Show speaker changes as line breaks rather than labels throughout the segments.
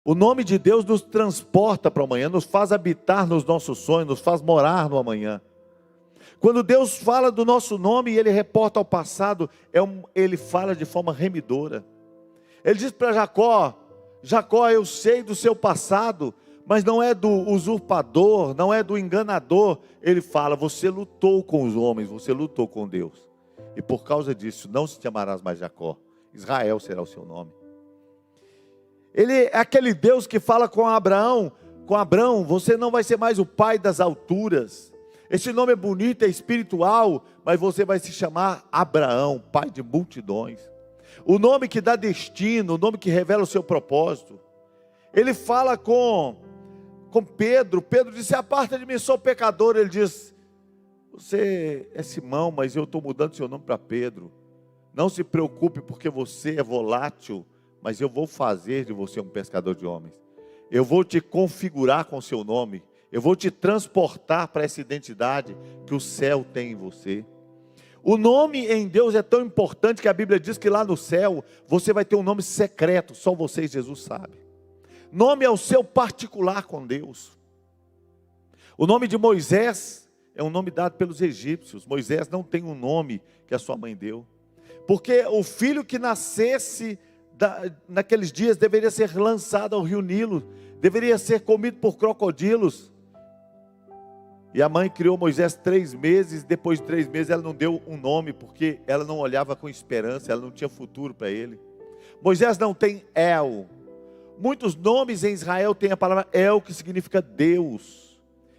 O nome de Deus nos transporta para o amanhã, nos faz habitar nos nossos sonhos, nos faz morar no amanhã. Quando Deus fala do nosso nome e Ele reporta ao passado, Ele fala de forma remidora. Ele diz para Jacó: Jacó, eu sei do seu passado, mas não é do usurpador, não é do enganador. Ele fala: você lutou com os homens, você lutou com Deus. E por causa disso, não se chamarás mais Jacó, Israel será o seu nome. Ele é aquele Deus que fala com Abraão: você não vai ser mais o pai das alturas. Esse nome é bonito, é espiritual, mas você vai se chamar Abraão, pai de multidões. O nome que dá destino, o nome que revela o seu propósito. Ele fala com Pedro. Pedro disse: aparta de mim, sou pecador. Ele diz: você é Simão, mas eu estou mudando seu nome para Pedro. Não se preocupe, porque você é volátil, mas eu vou fazer de você um pescador de homens. Eu vou te configurar com o seu nome. Eu vou te transportar para essa identidade que o céu tem em você. O nome em Deus é tão importante que a Bíblia diz que lá no céu você vai ter um nome secreto, só você e Jesus sabe. Nome é o seu particular com Deus. O nome de Moisés é um nome dado pelos egípcios. Moisés não tem um nome que a sua mãe deu, porque o filho que nascesse naqueles dias deveria ser lançado ao rio Nilo, deveria ser comido por crocodilos. E a mãe criou Moisés 3 meses, depois de 3 meses ela não deu um nome, porque ela não olhava com esperança, ela não tinha futuro para ele. Moisés não tem El. Muitos nomes em Israel têm a palavra El, que significa Deus.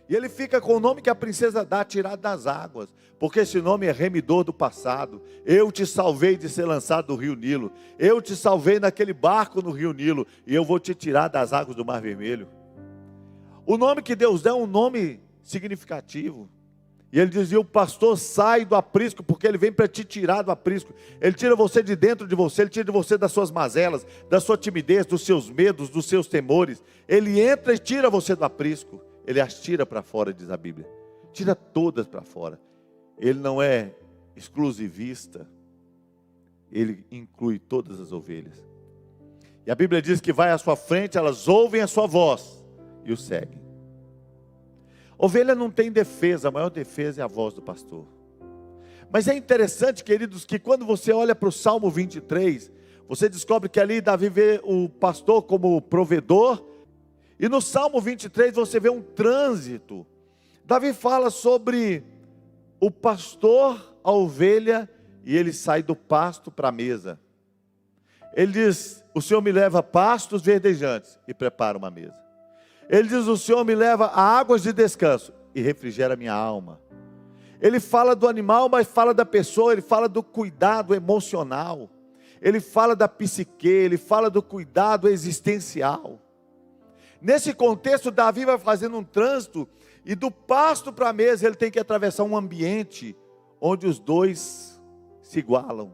E ele fica com o nome que a princesa dá, tirado das águas, porque esse nome é remidor do passado. Eu te salvei de ser lançado do rio Nilo, eu te salvei naquele barco no rio Nilo, e eu vou te tirar das águas do Mar Vermelho. O nome que Deus dá é um nome significativo. E ele dizia: o pastor sai do aprisco, porque ele vem para te tirar do aprisco. Ele tira você de dentro de você, ele tira de você das suas mazelas, da sua timidez, dos seus medos, dos seus temores. Ele entra e tira você do aprisco. Ele as tira para fora, diz a Bíblia. Tira todas para fora. Ele não é exclusivista. Ele inclui todas as ovelhas. E a Bíblia diz que vai à sua frente, elas ouvem a sua voz e o seguem. Ovelha não tem defesa, a maior defesa é a voz do pastor. Mas é interessante, queridos, que quando você olha para o Salmo 23, você descobre que ali Davi vê o pastor como provedor, e no Salmo 23 você vê um trânsito. Davi fala sobre o pastor, a ovelha, e ele sai do pasto para a mesa. Ele diz: o Senhor me leva a pastos verdejantes e prepara uma mesa. Ele diz: o Senhor me leva a águas de descanso e refrigera minha alma. Ele fala do animal, mas fala da pessoa. Ele fala do cuidado emocional. Ele fala da psique, ele fala do cuidado existencial. Nesse contexto, Davi vai fazendo um trânsito, e do pasto para a mesa ele tem que atravessar um ambiente onde os dois se igualam.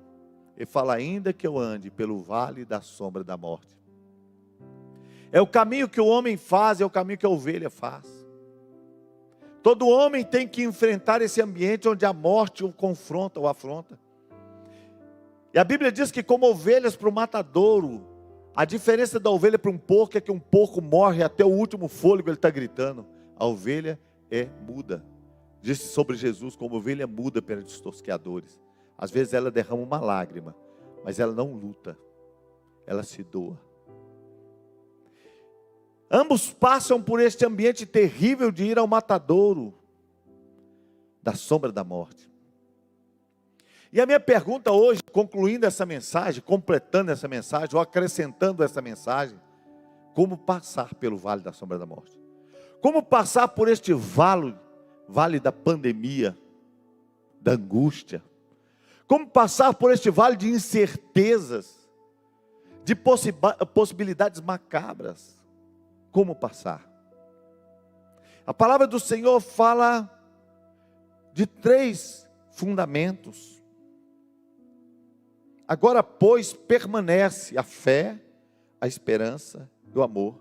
Ele fala: ainda que eu ande pelo vale da sombra da morte. É o caminho que o homem faz, é o caminho que a ovelha faz. Todo homem tem que enfrentar esse ambiente onde a morte o confronta, o afronta. E a Bíblia diz que como ovelhas para o matadouro, a diferença da ovelha para um porco é que um porco morre até o último fôlego, ele está gritando. A ovelha é muda. Disse sobre Jesus: como ovelha muda perante os tosqueadores. Às vezes ela derrama uma lágrima, mas ela não luta, ela se doa. Ambos passam por este ambiente terrível de ir ao matadouro da sombra da morte. E a minha pergunta hoje, concluindo essa mensagem, completando essa mensagem, ou acrescentando essa mensagem: como passar pelo vale da sombra da morte? Como passar por este vale da pandemia, da angústia? Como passar por este vale de incertezas, de possibilidades macabras? Como passar? A palavra do Senhor fala de 3 fundamentos. Agora, pois, permanece a fé, a esperança e o amor.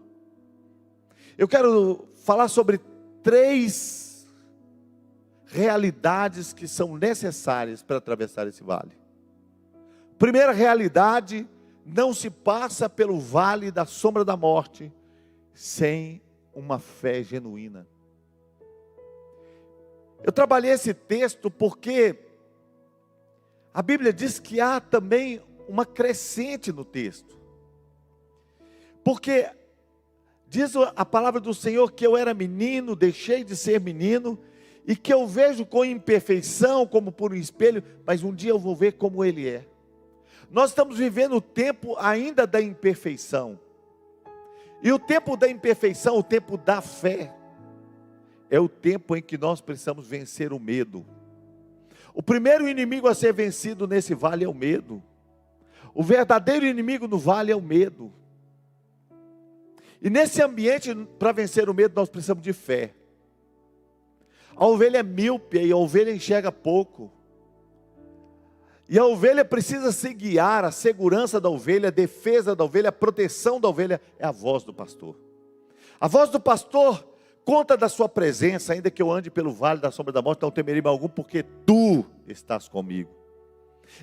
Eu quero falar sobre 3 realidades que são necessárias para atravessar esse vale. Primeira realidade: não se passa pelo vale da sombra da morte sem uma fé genuína. Eu trabalhei esse texto porque a Bíblia diz que há também uma crescente no texto. Porque diz a palavra do Senhor que eu era menino, deixei de ser menino, e que eu vejo com imperfeição, como por um espelho, mas um dia eu vou ver como Ele é. Nós estamos vivendo o tempo ainda da imperfeição. E o tempo da imperfeição, o tempo da fé, é o tempo em que nós precisamos vencer o medo. O primeiro inimigo a ser vencido nesse vale é o medo. O verdadeiro inimigo no vale é o medo. E nesse ambiente, para vencer o medo, nós precisamos de fé. A ovelha é míope e a ovelha enxerga pouco. E a ovelha precisa se guiar, a segurança da ovelha, a defesa da ovelha, a proteção da ovelha é a voz do pastor. A voz do pastor conta da sua presença, ainda que eu ande pelo vale da sombra da morte, não temerei mal algum, porque tu estás comigo.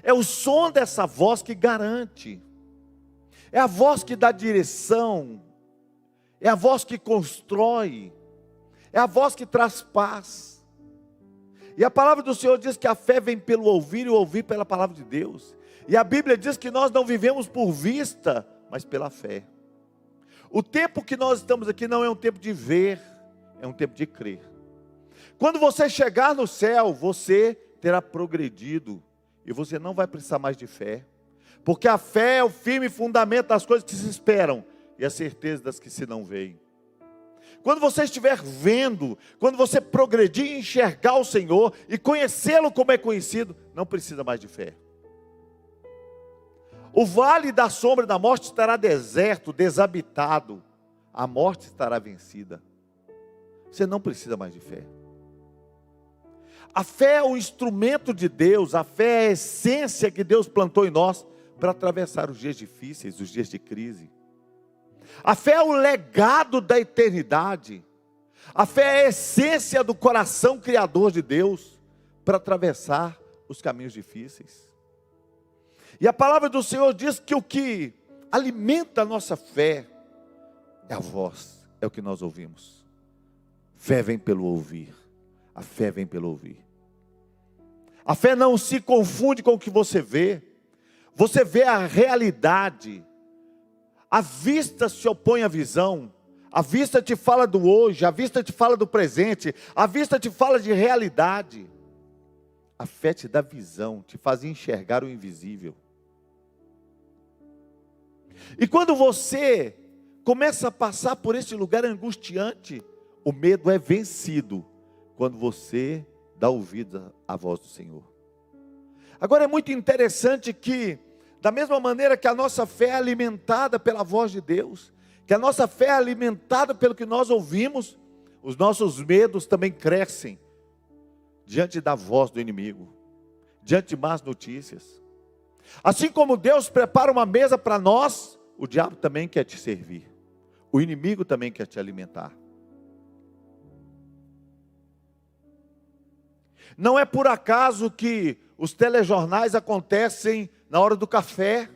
É o som dessa voz que garante, é a voz que dá direção, é a voz que constrói, é a voz que traz paz. E a palavra do Senhor diz que a fé vem pelo ouvir e o ouvir pela palavra de Deus. E a Bíblia diz que nós não vivemos por vista, mas pela fé. O tempo que nós estamos aqui não é um tempo de ver, é um tempo de crer. Quando você chegar no céu, você terá progredido e você não vai precisar mais de fé. Porque a fé é o firme fundamento das coisas que se esperam e a certeza das que se não veem. Quando você estiver vendo, quando você progredir e enxergar o Senhor e conhecê-lo como é conhecido, não precisa mais de fé. O vale da sombra da morte estará deserto, desabitado. A morte estará vencida. Você não precisa mais de fé. A fé é o instrumento de Deus, a fé é a essência que Deus plantou em nós para atravessar os dias difíceis, os dias de crise. A fé é o legado da eternidade. A fé é a essência do coração criador de Deus para atravessar os caminhos difíceis. E a palavra do Senhor diz que o que alimenta a nossa fé é a voz, é o que nós ouvimos. Fé vem pelo ouvir. A fé vem pelo ouvir. A fé não se confunde com o que você vê. Você vê a realidade. A vista se opõe à visão, a vista te fala do hoje, a vista te fala do presente, a vista te fala de realidade. A fé te dá visão, te faz enxergar o invisível. E quando você começa a passar por esse lugar angustiante, o medo é vencido, quando você dá ouvido à voz do Senhor. Agora é muito interessante que, da mesma maneira que a nossa fé é alimentada pela voz de Deus, que a nossa fé é alimentada pelo que nós ouvimos, os nossos medos também crescem diante da voz do inimigo, diante de más notícias. Assim como Deus prepara uma mesa para nós, o diabo também quer te servir, o inimigo também quer te alimentar. Não é por acaso que os telejornais acontecem na hora do café,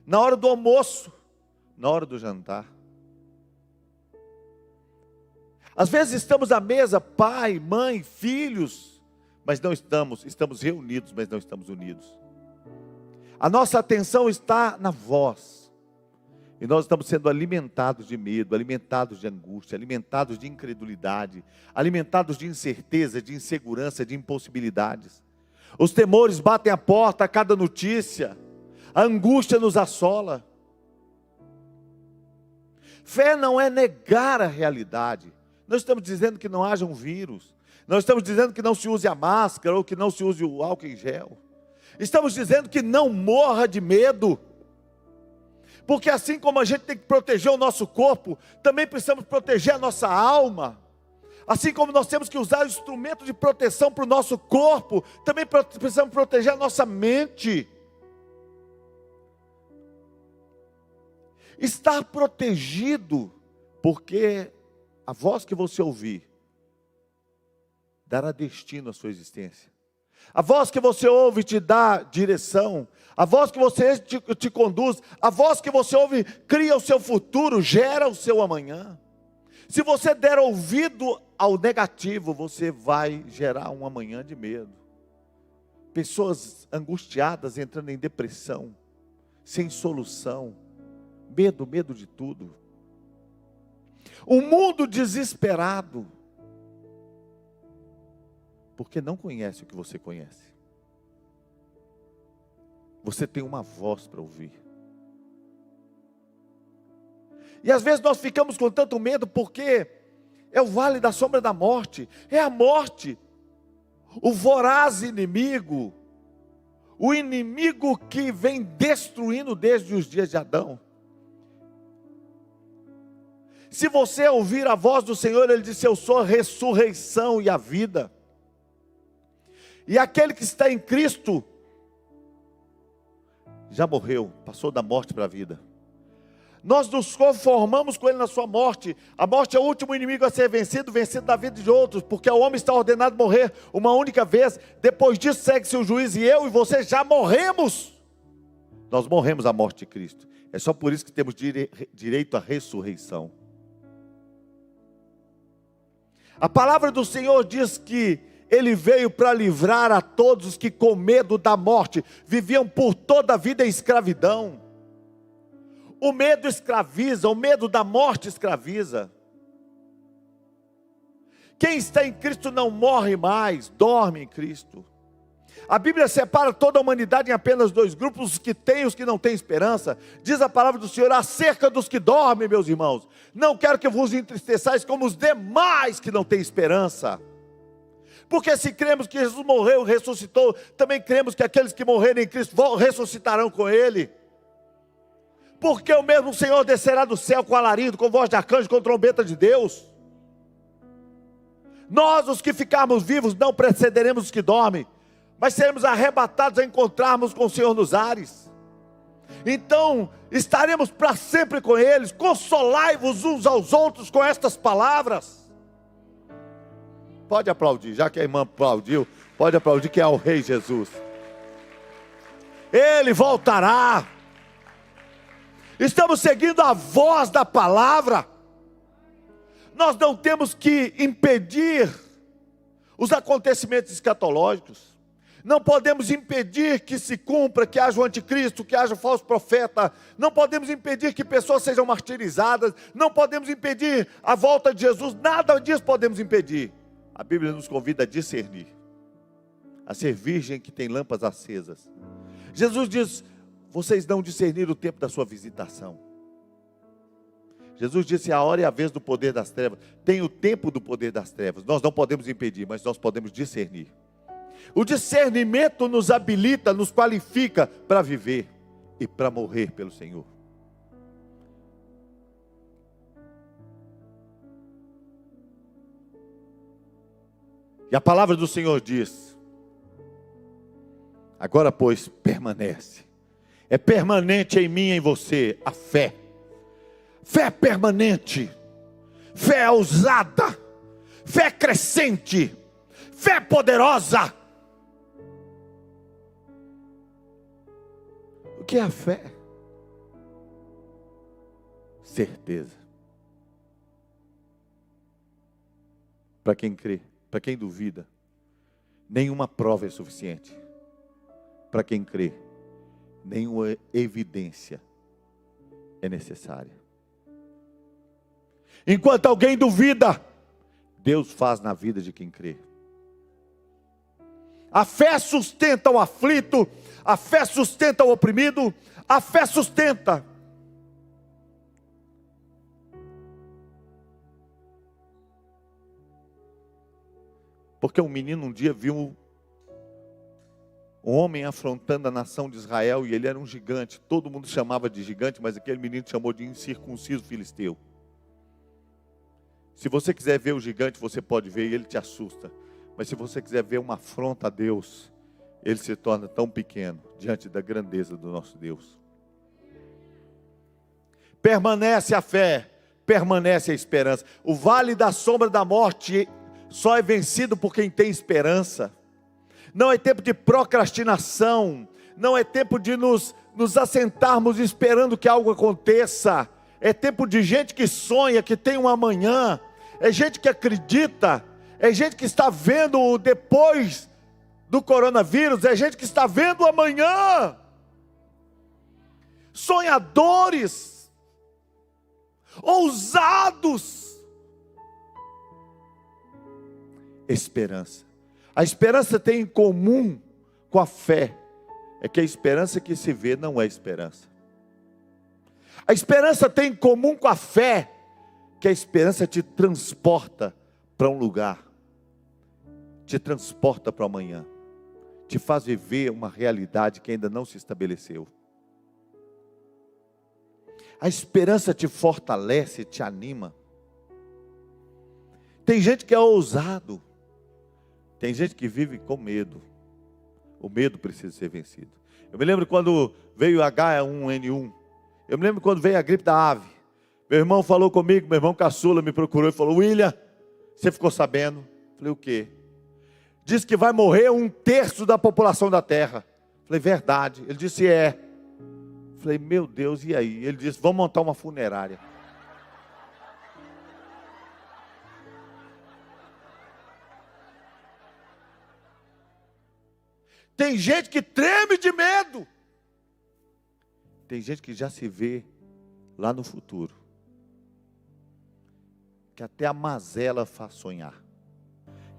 na hora do almoço, na hora do jantar. Às vezes estamos à mesa, pai, mãe, filhos, mas não estamos reunidos, mas não estamos unidos. A nossa atenção está na voz. E nós estamos sendo alimentados de medo, alimentados de angústia, alimentados de incredulidade, alimentados de incerteza, de insegurança, de impossibilidades. Os temores batem a porta a cada notícia, a angústia nos assola. Fé não é negar a realidade. Não estamos dizendo que não haja um vírus, não estamos dizendo que não se use a máscara ou que não se use o álcool em gel. Estamos dizendo que não morra de medo. Porque assim como a gente tem que proteger o nosso corpo, também precisamos proteger a nossa alma. Assim como nós temos que usar o instrumento de proteção para o nosso corpo, também precisamos proteger a nossa mente. Estar protegido, porque a voz que você ouvir dará destino à sua existência. A voz que você ouve te dá direção. A voz que você te conduz. A voz que você ouve cria o seu futuro, gera o seu amanhã. Se você der ouvido ao negativo, você vai gerar um amanhã de medo. Pessoas angustiadas entrando em depressão, sem solução. Medo de tudo. Um mundo desesperado. Porque não conhece o que você conhece. Você tem uma voz para ouvir. E às vezes nós ficamos com tanto medo porque é o vale da sombra da morte. É a morte. O voraz inimigo. O inimigo que vem destruindo desde os dias de Adão. Se você ouvir a voz do Senhor, Ele disse: eu sou a ressurreição e a vida. E aquele que está em Cristo, já morreu, passou da morte para a vida. Nós nos conformamos com Ele na sua morte. A morte é o último inimigo a ser vencido, vencido da vida de outros, porque o homem está ordenado a morrer uma única vez. Depois disso segue-se o juízo, e eu e você já morremos. Nós morremos à morte de Cristo. É só por isso que temos direito à ressurreição. A palavra do Senhor diz que Ele veio para livrar a todos os que com medo da morte viviam por toda a vida em escravidão. O medo escraviza, o medo da morte escraviza. Quem está em Cristo não morre mais, dorme em Cristo. A Bíblia separa toda a humanidade em apenas dois grupos, os que têm e os que não têm esperança. Diz a palavra do Senhor acerca dos que dormem, meus irmãos: não quero que vos entristeçais como os demais que não têm esperança. Porque se cremos que Jesus morreu e ressuscitou, também cremos que aqueles que morrerem em Cristo ressuscitarão com Ele. Porque o mesmo Senhor descerá do céu com alarido, com voz de arcanjo, com trombeta de Deus. Nós, os que ficarmos vivos, não precederemos os que dormem, mas seremos arrebatados a encontrarmos com o Senhor nos ares. Então, estaremos para sempre com eles. Consolai-vos uns aos outros com estas palavras. Pode aplaudir, já que a irmã aplaudiu, pode aplaudir, que é o Rei Jesus. Ele voltará. Estamos seguindo a voz da palavra. Nós não temos que impedir os acontecimentos escatológicos. Não podemos impedir que se cumpra, que haja o anticristo, que haja o falso profeta. Não podemos impedir que pessoas sejam martirizadas. Não podemos impedir a volta de Jesus. Nada disso podemos impedir. A Bíblia nos convida a discernir, a ser virgem que tem lâmpadas acesas. Jesus diz: vocês não discerniram o tempo da sua visitação. Jesus disse: a hora e a vez do poder das trevas. Tem o tempo do poder das trevas. Nós não podemos impedir, mas nós podemos discernir. O discernimento nos habilita, nos qualifica para viver e para morrer pelo Senhor. E a palavra do Senhor diz: agora, pois, permanece. É permanente em mim e em você a fé. Fé permanente. Fé ousada. Fé crescente. Fé poderosa. O que é a fé? Certeza. Para quem crê, para quem duvida, nenhuma prova é suficiente. Para quem crê, nenhuma evidência é necessária. Enquanto alguém duvida, Deus faz na vida de quem crê. A fé sustenta o aflito, a fé sustenta o oprimido, a fé sustenta. Porque um menino um dia viu um homem afrontando a nação de Israel, e ele era um gigante. Todo mundo chamava de gigante, mas aquele menino chamou de incircunciso filisteu. Se você quiser ver o gigante, você pode ver e ele te assusta. Mas se você quiser ver uma afronta a Deus, ele se torna tão pequeno diante da grandeza do nosso Deus. Permanece a fé, permanece a esperança. O vale da sombra da morte só é vencido por quem tem esperança. não é tempo de procrastinação, não é tempo de nos assentarmos esperando que algo aconteça. É tempo de gente que sonha, que tem um amanhã, é gente que acredita, é gente que está vendo o depois do coronavírus, é gente que está vendo o amanhã. Sonhadores, ousados. Esperança. A esperança tem em comum com a fé, é que a esperança que se vê não é esperança. A esperança tem em comum com a fé, que a esperança te transporta para um lugar, te transporta para o amanhã, te faz viver uma realidade que ainda não se estabeleceu. A esperança te fortalece, te anima. Tem gente que é ousado, tem gente que vive com medo. O medo precisa ser vencido. Eu me lembro quando veio o H1N1. Eu me lembro quando veio a gripe da ave. Meu irmão falou comigo, meu irmão caçula me procurou e falou: William, você ficou sabendo? Eu falei: o quê? Diz que vai morrer 1/3 da população da terra. Eu falei: verdade. Ele disse: é. Eu falei: meu Deus, e aí? Ele disse: vamos montar uma funerária. Tem gente que treme de medo. Tem gente que já se vê lá no futuro, que até a mazela faz sonhar.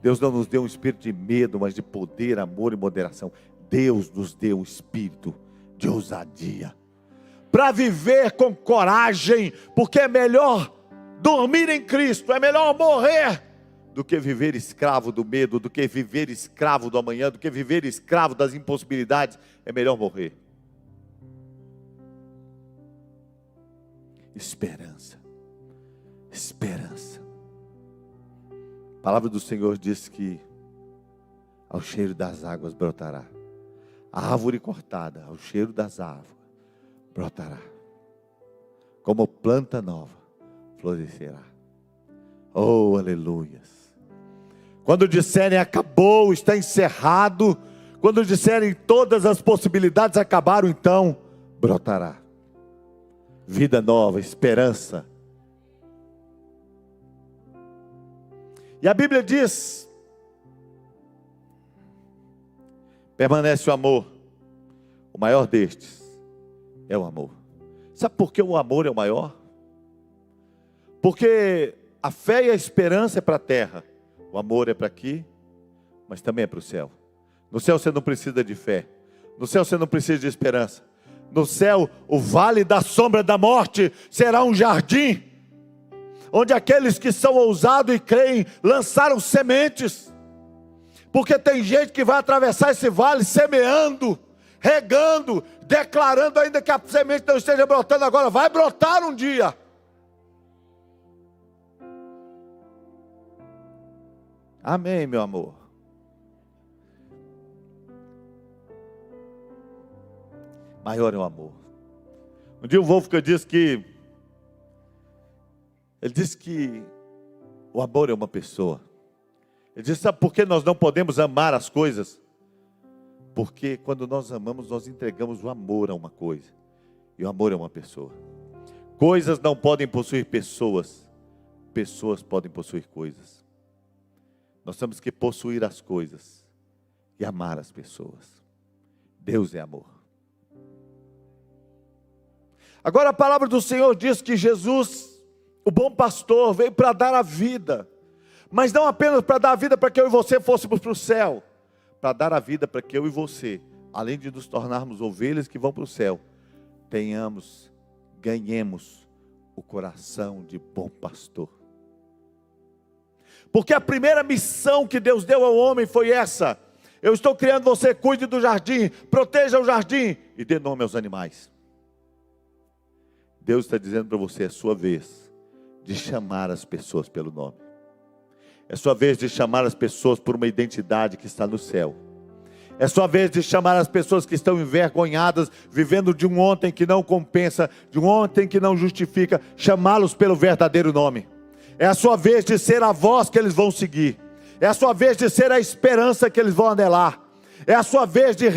Deus não nos deu um espírito de medo, mas de poder, amor e moderação. Deus nos deu um espírito de ousadia, para viver com coragem, porque é melhor dormir em Cristo, é melhor morrer, do que viver escravo do medo, do que viver escravo do amanhã, do que viver escravo das impossibilidades. É melhor morrer. Esperança, esperança. A palavra do Senhor diz que ao cheiro das águas brotará. A árvore cortada, ao cheiro das águas brotará. Como planta nova, florescerá. Oh, aleluias. Quando disserem acabou, está encerrado, quando disserem todas as possibilidades acabaram, então brotará vida nova, esperança. E a Bíblia diz: permanece o amor, o maior destes é o amor. Sabe por que o amor é o maior? Porque a fé e a esperança é para a terra, o amor é para aqui, mas também é para o céu. No céu você não precisa de fé, no céu você não precisa de esperança. No céu, o vale da sombra da morte será um jardim, onde aqueles que são ousados e creem lançaram sementes. Porque tem gente que vai atravessar esse vale semeando, regando, declarando ainda que a semente não esteja brotando agora, vai brotar um dia. Amém, meu amor. Maior é o amor. Um dia o Wolfgang disse que o amor é uma pessoa. Ele disse: sabe por que nós não podemos amar as coisas? Porque quando nós amamos, nós entregamos o amor a uma coisa. E o amor é uma pessoa. Coisas não podem possuir pessoas. Pessoas podem possuir coisas. Nós temos que possuir as coisas e amar as pessoas. Deus é amor. Agora a palavra do Senhor diz que Jesus, o bom pastor, veio para dar a vida. Mas não apenas para dar a vida para que eu e você fôssemos para o céu. Para dar a vida para que eu e você, além de nos tornarmos ovelhas que vão para o céu, ganhemos o coração de bom pastor. Porque a primeira missão que Deus deu ao homem foi essa: eu estou criando você, cuide do jardim, proteja o jardim e dê nome aos animais. Deus está dizendo para você: é sua vez de chamar as pessoas pelo nome. É sua vez de chamar as pessoas por uma identidade que está no céu. É sua vez de chamar as pessoas que estão envergonhadas, vivendo de um ontem que não compensa, de um ontem que não justifica, chamá-los pelo verdadeiro nome. É a sua vez de ser a voz que eles vão seguir. É a sua vez de ser a esperança que eles vão anelar. É a sua vez de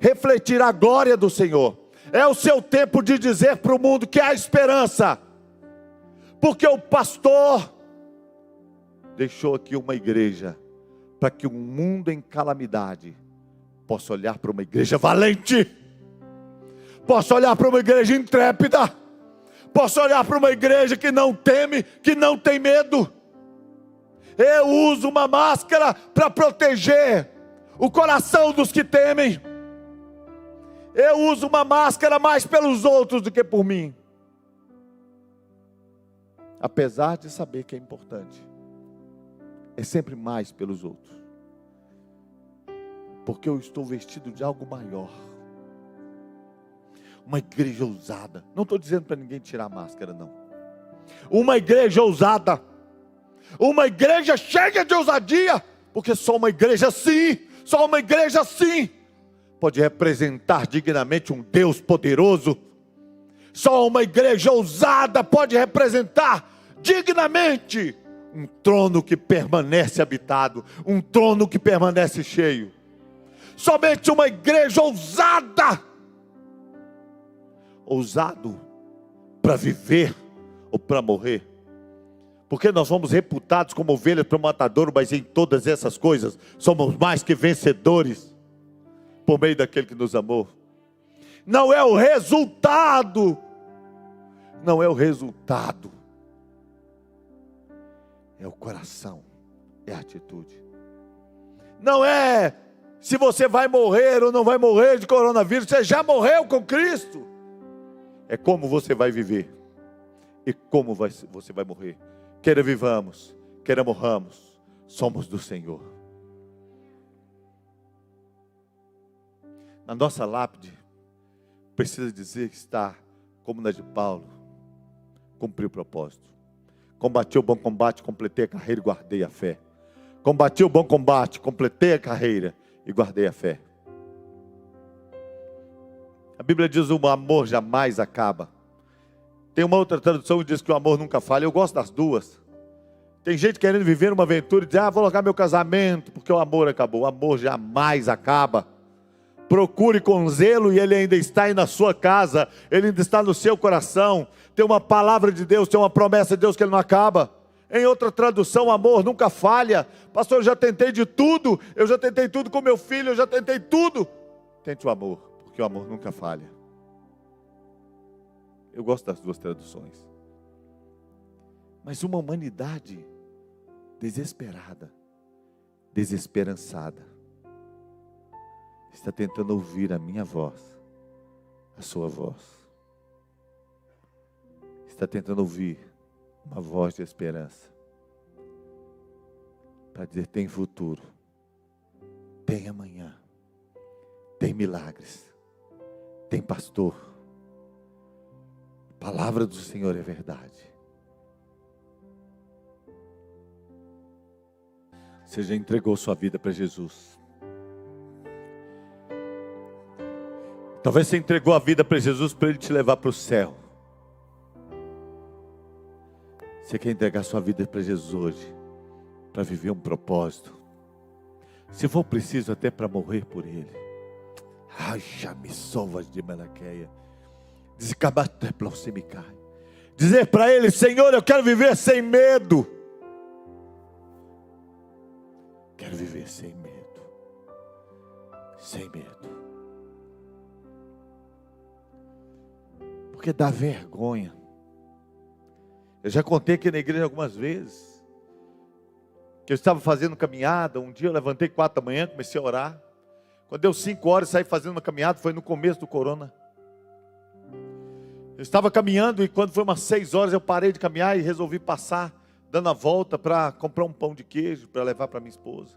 refletir a glória do Senhor. É o seu tempo de dizer para o mundo que há esperança. Porque o pastor deixou aqui uma igreja para que um mundo em calamidade possa olhar para uma igreja valente, possa olhar para uma igreja intrépida, possa olhar para uma igreja que não teme, que não tem medo. Eu uso uma máscara para proteger o coração dos que temem. Eu uso uma máscara mais pelos outros do que por mim. Apesar de saber que é importante, é sempre mais pelos outros. Porque eu estou vestido de algo maior. Uma igreja ousada. Não estou dizendo para ninguém tirar a máscara, não. Uma igreja ousada. Uma igreja cheia de ousadia. Porque só uma igreja assim, só uma igreja assim pode representar dignamente um Deus poderoso. Só uma igreja ousada pode representar dignamente um trono que permanece habitado, um trono que permanece cheio. Somente uma igreja ousada, ousado para viver ou para morrer. Porque nós fomos reputados como ovelhas para o matadouro, mas em todas essas coisas somos mais que vencedores por meio daquele que nos amou. Não é o resultado, não é o resultado, é o coração, é a atitude. Não é se você vai morrer ou não vai morrer de coronavírus, você já morreu com Cristo. É como você vai viver e como você vai morrer. Queira vivamos, queira morramos, somos do Senhor. Na nossa lápide, precisa dizer que está como na de Paulo: cumpri o propósito, combati o bom combate, completei a carreira e guardei a fé. Combati o bom combate, completei a carreira e guardei a fé. A Bíblia diz: o amor jamais acaba. Tem uma outra tradução que diz que o amor nunca falha. Eu gosto das duas. Tem gente querendo viver uma aventura e dizer: vou largar meu casamento porque o amor acabou. O amor jamais acaba. Procure com zelo e ele ainda está aí na sua casa, ele ainda está no seu coração. Tem uma palavra de Deus, tem uma promessa de Deus que ele não acaba. Em outra tradução, o amor nunca falha. Pastor, eu já tentei de tudo, eu já tentei tudo com meu filho, eu já tentei tudo. Tente o amor, porque o amor nunca falha. Eu gosto das duas traduções. Mas uma humanidade desesperada, desesperançada, está tentando ouvir a minha voz, a sua voz. Está tentando ouvir uma voz de esperança, para dizer: tem futuro, tem amanhã, tem milagres, tem pastor. A palavra do Senhor é verdade. Você já entregou sua vida para Jesus? Talvez você entregou a vida para Jesus para Ele te levar para o céu. Você quer entregar sua vida para Jesus hoje, para viver um propósito, se for preciso até para morrer por Ele. Ai, já me salvas de Malaqueia. Dizer para Ele: Senhor, eu quero viver sem medo. Quero viver sem medo. Sem medo. Porque dá vergonha. Eu já contei aqui na igreja algumas vezes que eu estava fazendo caminhada. Um dia eu levantei 4 da manhã, comecei a orar. Quando deu 5 horas, saí fazendo uma caminhada. Foi no começo do corona. Eu estava caminhando e quando foi umas 6 horas eu parei de caminhar e resolvi passar, dando a volta para comprar um pão de queijo para levar para minha esposa.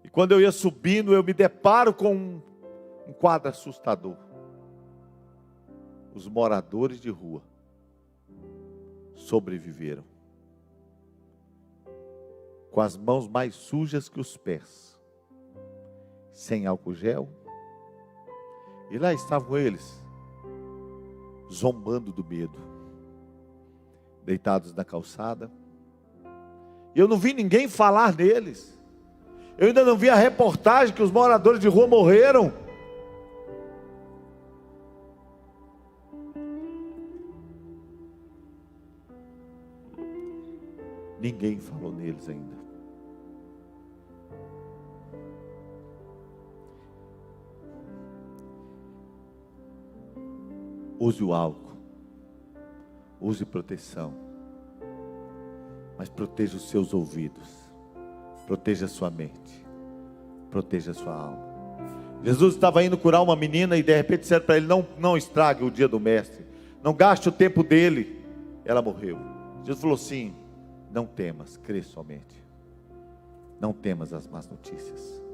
E quando eu ia subindo, eu me deparo com um quadro assustador. Os moradores de rua sobreviveram, com as mãos mais sujas que os pés, sem álcool gel, e lá estavam eles, zombando do medo, deitados na calçada. E eu não vi ninguém falar neles, Eu ainda não vi a reportagem que os moradores de rua morreram. Ninguém falou neles ainda. Use o álcool, use proteção, mas proteja os seus ouvidos, proteja a sua mente, proteja a sua alma. Jesus estava indo curar uma menina e de repente disseram para ele: não estrague o dia do mestre, não gaste o tempo dele. Ela morreu. Jesus falou assim: não temas, crê somente, não temas as más notícias.